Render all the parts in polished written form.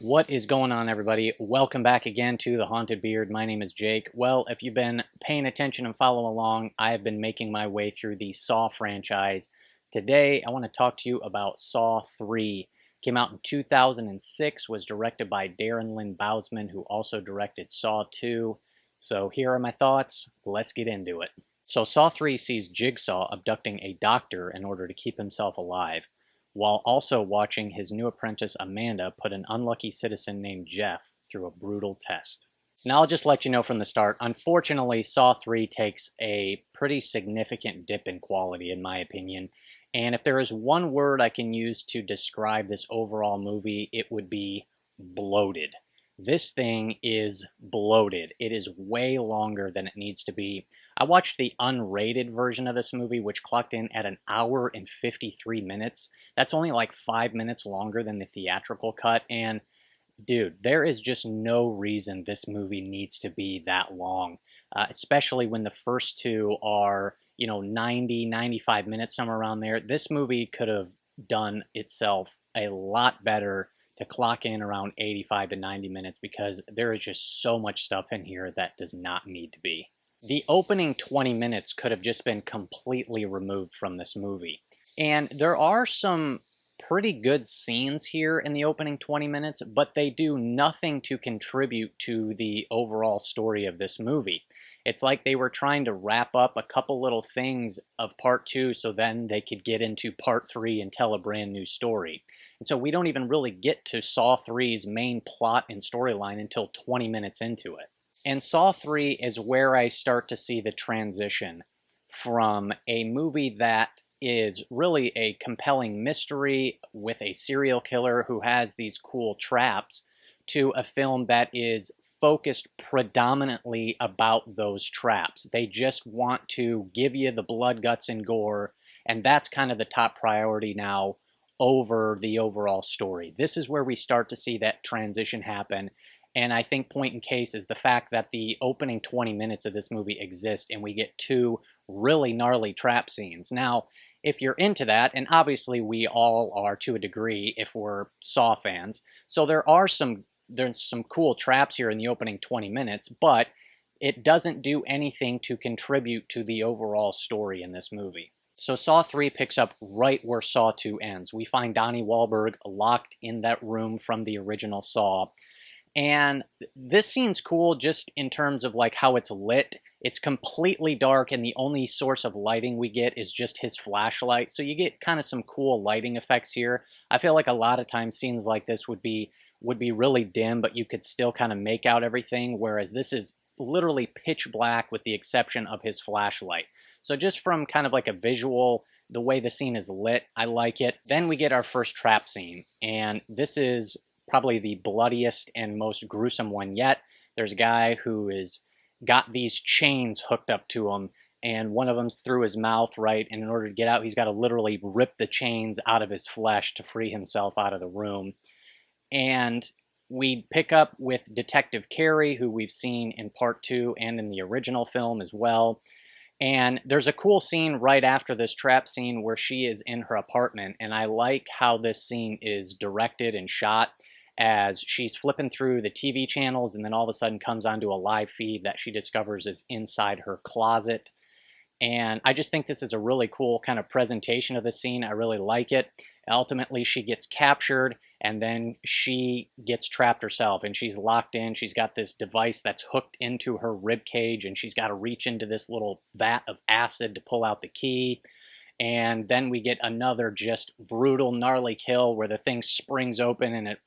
What is going on, everybody? Welcome back again to The Haunted Beard. My name is Jake. Well, if you've been paying attention and following along, I have been making my way through the Saw franchise. Today, I want to talk to you about Saw 3. Came out in 2006, was directed by Darren Lynn Bousman, who also directed Saw 2. So here are my thoughts. Let's get into it. So Saw 3 sees Jigsaw abducting a doctor in order to keep himself alive, while also watching his new apprentice Amanda put an unlucky citizen named Jeff through a brutal test. Now I'll just let you know from the start, unfortunately Saw 3 takes a pretty significant dip in quality in my opinion, and if there is one word I can use to describe this overall movie, it would be bloated. This thing is bloated. It is way longer than it needs to be. I watched the unrated version of this movie, which clocked in at an hour and 53 minutes. That's only like 5 minutes longer than the theatrical cut. And dude, there is just no reason this movie needs to be that long, especially when the first two are, 90, 95 minutes, somewhere around there. This movie could have done itself a lot better to clock in around 85 to 90 minutes because there is just so much stuff in here that does not need to be. The opening 20 minutes could have just been completely removed from this movie. And there are some pretty good scenes here in the opening 20 minutes, but they do nothing to contribute to the overall story of this movie. It's like they were trying to wrap up a couple little things of part 2 so then they could get into part 3 and tell a brand new story. And so we don't even really get to Saw 3's main plot and storyline until 20 minutes into it. And Saw 3 is where I start to see the transition from a movie that is really a compelling mystery with a serial killer who has these cool traps to a film that is focused predominantly about those traps. They just want to give you the blood, guts, and gore, and that's kind of the top priority now over the overall story. This is where we start to see that transition happen. And I think point in case is the fact that the opening 20 minutes of this movie exist and we get 2 really gnarly trap scenes. Now, if you're into that, and obviously we all are to a degree if we're Saw fans, so there's some cool traps here in the opening 20 minutes, but it doesn't do anything to contribute to the overall story in this movie. So Saw 3 picks up right where Saw 2 ends. We find Donnie Wahlberg locked in that room from the original Saw. And this scene's cool just in terms of like how it's lit. It's completely dark and the only source of lighting we get is just his flashlight. So you get kind of some cool lighting effects here. I feel like a lot of times scenes like this would be really dim, but you could still kind of make out everything, whereas this is literally pitch black with the exception of his flashlight. So just from kind of like a visual, the way the scene is lit, I like it. Then we get our first trap scene, and this is probably the bloodiest and most gruesome one yet. There's a guy who is got these chains hooked up to him, and one of them's through his mouth, right? And in order to get out, he's got to literally rip the chains out of his flesh to free himself out of the room. And we pick up with Detective Carey, who we've seen in part 2 and in the original film as well. And there's a cool scene right after this trap scene where she is in her apartment, and I like how this scene is directed and shot as she's flipping through the TV channels and then all of a sudden comes onto a live feed that she discovers is inside her closet. And I just think this is a really cool kind of presentation of the scene. I really like it. Ultimately, she gets captured, and then she gets trapped herself, and she's locked in. She's got this device that's hooked into her rib cage, and she's got to reach into this little vat of acid to pull out the key. And then we get another just brutal, gnarly kill where the thing springs open and it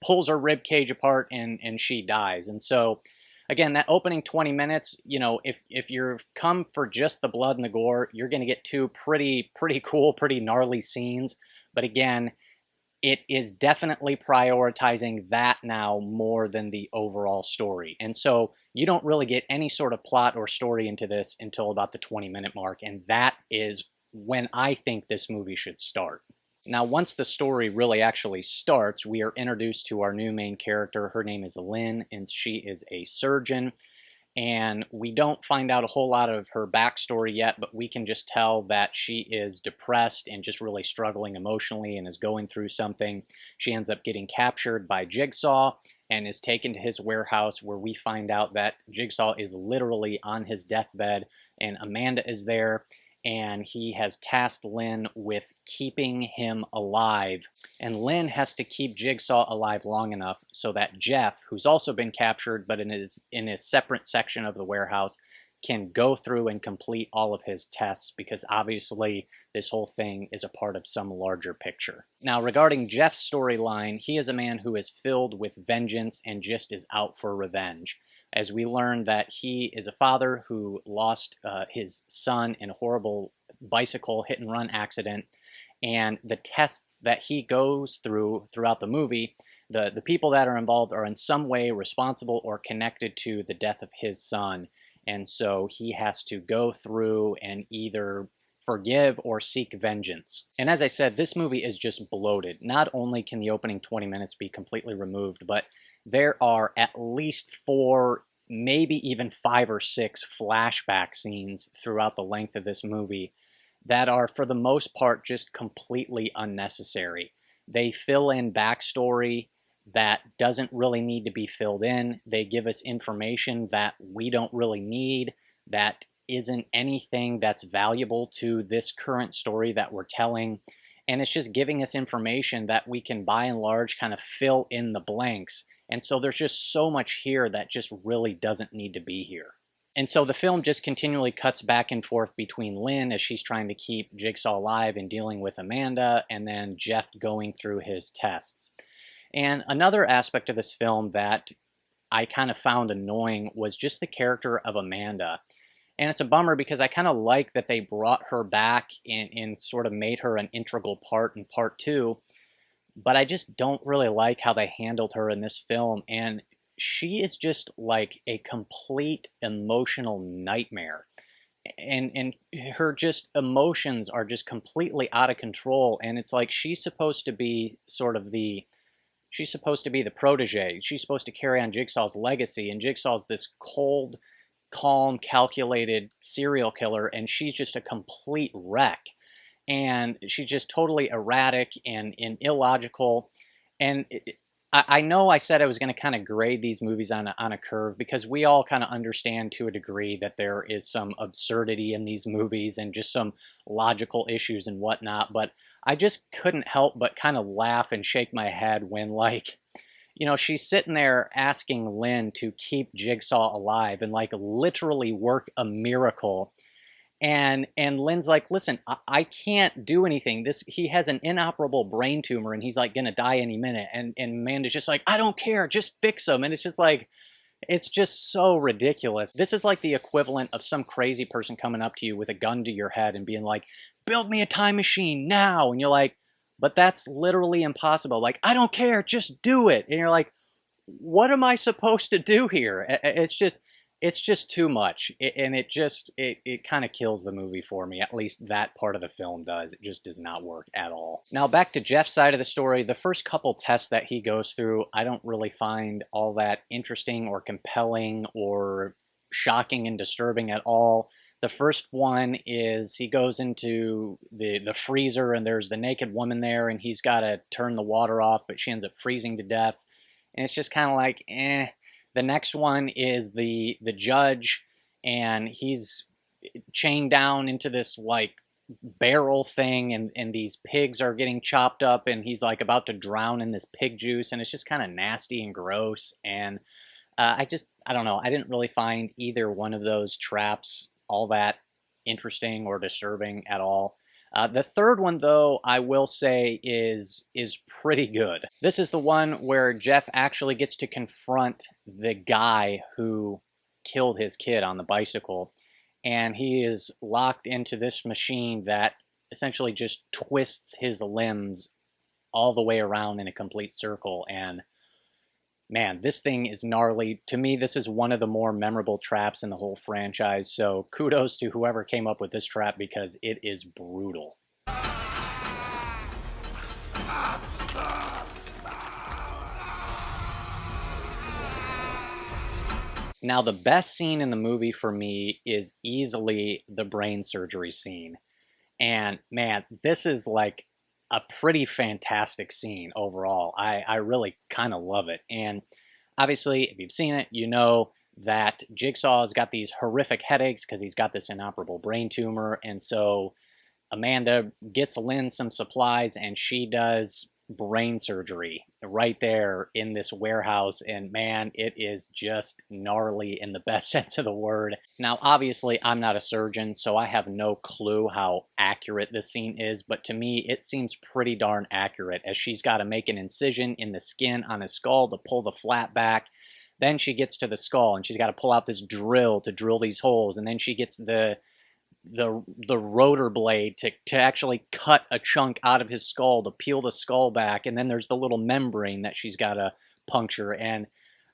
pulls her rib cage apart, and she dies. And so, again, that opening 20 minutes, if you're come for just the blood and the gore, you're going to get 2 pretty cool, pretty gnarly scenes. But again, it is definitely prioritizing that now more than the overall story. And so you don't really get any sort of plot or story into this until about the 20-minute mark. And that is when I think this movie should start. Now, once the story really actually starts, we are introduced to our new main character. Her name is Lynn, and she is a surgeon. And we don't find out a whole lot of her backstory yet, but we can just tell that she is depressed and just really struggling emotionally and is going through something. She ends up getting captured by Jigsaw and is taken to his warehouse, where we find out that Jigsaw is literally on his deathbed and Amanda is there, and he has tasked Lynn with keeping him alive. And Lynn has to keep Jigsaw alive long enough so that Jeff, who's also been captured but in his separate section of the warehouse, can go through and complete all of his tests, because obviously this whole thing is a part of some larger picture. Now, regarding Jeff's storyline, he is a man who is filled with vengeance and just is out for revenge, as we learn that he is a father who lost his son in a horrible bicycle hit-and-run accident, and the tests that he goes through throughout the movie, the people that are involved are in some way responsible or connected to the death of his son, and so he has to go through and either forgive or seek vengeance. And as I said, this movie is just bloated. Not only can the opening 20 minutes be completely removed, but there are at least 4, maybe even 5 or 6 flashback scenes throughout the length of this movie that are, for the most part, just completely unnecessary. They fill in backstory that doesn't really need to be filled in. They give us information that we don't really need, that isn't anything that's valuable to this current story that we're telling. And it's just giving us information that we can, by and large, kind of fill in the blanks. And so there's just so much here that just really doesn't need to be here. And so the film just continually cuts back and forth between Lynn, as she's trying to keep Jigsaw alive and dealing with Amanda, and then Jeff going through his tests. And another aspect of this film that I kind of found annoying was just the character of Amanda. And it's a bummer, because I kind of like that they brought her back and sort of made her an integral part in part 2. But I just don't really like how they handled her in this film. And she is just like a complete emotional nightmare. And her just emotions are just completely out of control. And it's like she's supposed to be sort of she's supposed to be the protege. She's supposed to carry on Jigsaw's legacy. And Jigsaw's this cold, calm, calculated serial killer. And she's just a complete wreck. And she's just totally erratic and illogical. And I know I said I was going to kind of grade these movies on a curve, because we all kind of understand to a degree that there is some absurdity in these movies and just some logical issues and whatnot. But I just couldn't help but kind of laugh and shake my head when, like, you know, she's sitting there asking Lynn to keep Jigsaw alive and, like, literally work a miracle. And Lynn's like, listen, I can't do anything. He has an inoperable brain tumor, and he's like going to die any minute. And Amanda's just like, I don't care, just fix him. And it's just like, it's just so ridiculous. This is like the equivalent of some crazy person coming up to you with a gun to your head and being like, build me a time machine now. And you're like, but that's literally impossible. Like, I don't care, just do it. And you're like, what am I supposed to do here? It's just too much, and it kind of kills the movie for me. At least that part of the film does. It just does not work at all. Now, back to Jeff's side of the story. The first couple tests that he goes through, I don't really find all that interesting or compelling or shocking and disturbing at all. The first one is he goes into the freezer, and there's the naked woman there, and he's got to turn the water off, but she ends up freezing to death. And it's just kind of like, eh. The next one is the judge, and he's chained down into this, like, barrel thing, and these pigs are getting chopped up, and he's, like, about to drown in this pig juice, and it's just kind of nasty and gross. And I don't know. I didn't really find either one of those traps all that interesting or disturbing at all. The third one, though, I will say is pretty good. This is the one where Jeff actually gets to confront the guy who killed his kid on the bicycle, and he is locked into this machine that essentially just twists his limbs all the way around in a complete circle. And man, this thing is gnarly. To me, this is one of the more memorable traps in the whole franchise, so kudos to whoever came up with this trap, because it is brutal. Now, the best scene in the movie for me is easily the brain surgery scene. And man, this is like a pretty fantastic scene overall. I really kind of love it. And obviously, if you've seen it, you know that Jigsaw's got these horrific headaches because he's got this inoperable brain tumor. And so Amanda gets Lynn some supplies and she does brain surgery right there in this warehouse. And man, it is just gnarly in the best sense of the word. Now, obviously, I'm not a surgeon, so I have no clue how accurate this scene is. But to me, it seems pretty darn accurate as she's got to make an incision in the skin on his skull to pull the flap back. Then she gets to the skull and she's got to pull out this drill to drill these holes. And then she gets the rotor blade to actually cut a chunk out of his skull to peel the skull back, and then there's the little membrane that she's got to puncture. And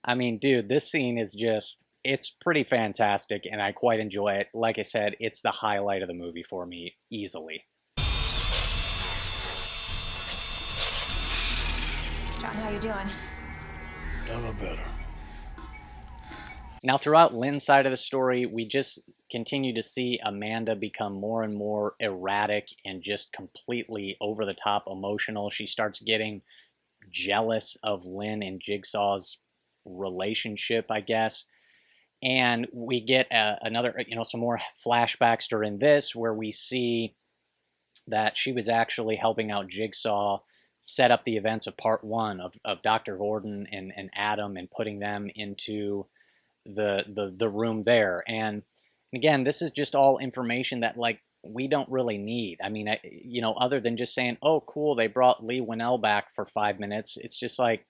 I mean, dude, this scene is just, it's pretty fantastic and I quite enjoy it. Like I said, it's the highlight of the movie for me easily. John, how you doing? Never better. Now, throughout Lynn's side of the story, we just continue to see Amanda become more and more erratic and just completely over the top emotional. She starts getting jealous of Lynn and Jigsaw's relationship, I guess. And we get another, some more flashbacks during this where we see that she was actually helping out Jigsaw set up the events of part one of Dr. Gordon and Adam and putting them into the room there. And again, this is just all information that like we don't really need. I mean, other than just saying, oh, cool, they brought Lee Winnell back for 5 minutes. It's just like,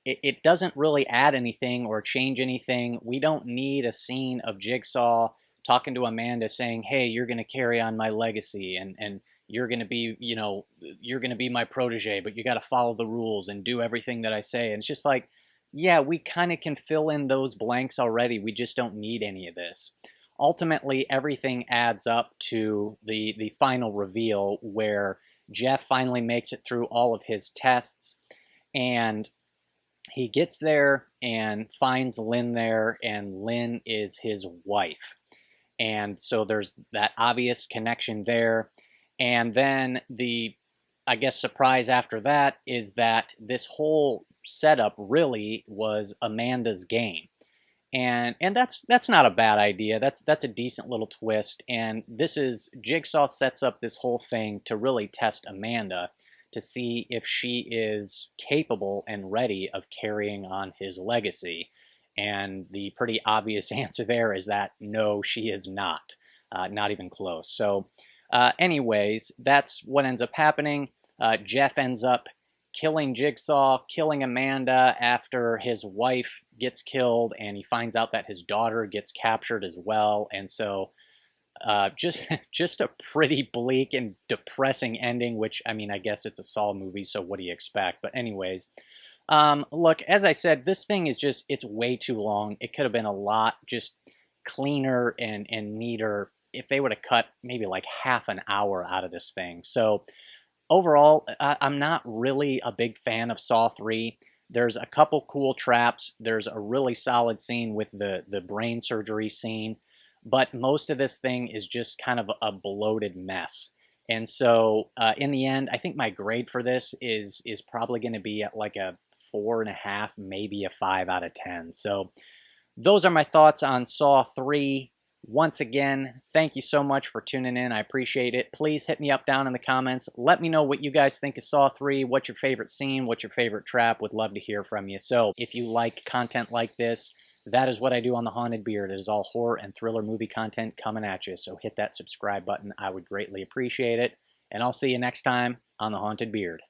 it doesn't really add anything or change anything. We don't need a scene of Jigsaw talking to Amanda saying, hey, you're going to carry on my legacy and you're going to be, you're going to be my protege, but you got to follow the rules and do everything that I say. And it's just like, yeah, we kind of can fill in those blanks already. We just don't need any of this. Ultimately, everything adds up to the final reveal where Jeff finally makes it through all of his tests, and he gets there and finds Lynn there, and Lynn is his wife. And so there's that obvious connection there. And then I guess, surprise after that is that this whole setup really was Amanda's game. And that's not a bad idea. That's a decent little twist. And Jigsaw sets up this whole thing to really test Amanda to see if she is capable and ready of carrying on his legacy. And the pretty obvious answer there is that no, she is not. Not even close. So anyways, that's what ends up happening. Jeff ends up killing Jigsaw, killing Amanda after his wife gets killed, and he finds out that his daughter gets captured as well. And so just a pretty bleak and depressing ending, which, I mean, I guess it's a Saw movie, so what do you expect? But anyways, look, as I said, this thing is just, it's way too long. It could have been a lot just cleaner and neater if they would have cut maybe like half an hour out of this thing. So overall, I'm not really a big fan of Saw 3. There's a couple cool traps. There's a really solid scene with the brain surgery scene. But most of this thing is just kind of a bloated mess. And so in the end, I think my grade for this is probably going to be at like a 4.5, maybe a 5 out of 10. So those are my thoughts on Saw 3. Once again, thank you so much for tuning in. I appreciate it. Please hit me up down in the comments. Let me know what you guys think of Saw 3. What's your favorite scene? What's your favorite trap? Would love to hear from you. So if you like content like this, that is what I do on The Haunted Beard. It is all horror and thriller movie content coming at you. So hit that subscribe button. I would greatly appreciate it. And I'll see you next time on The Haunted Beard.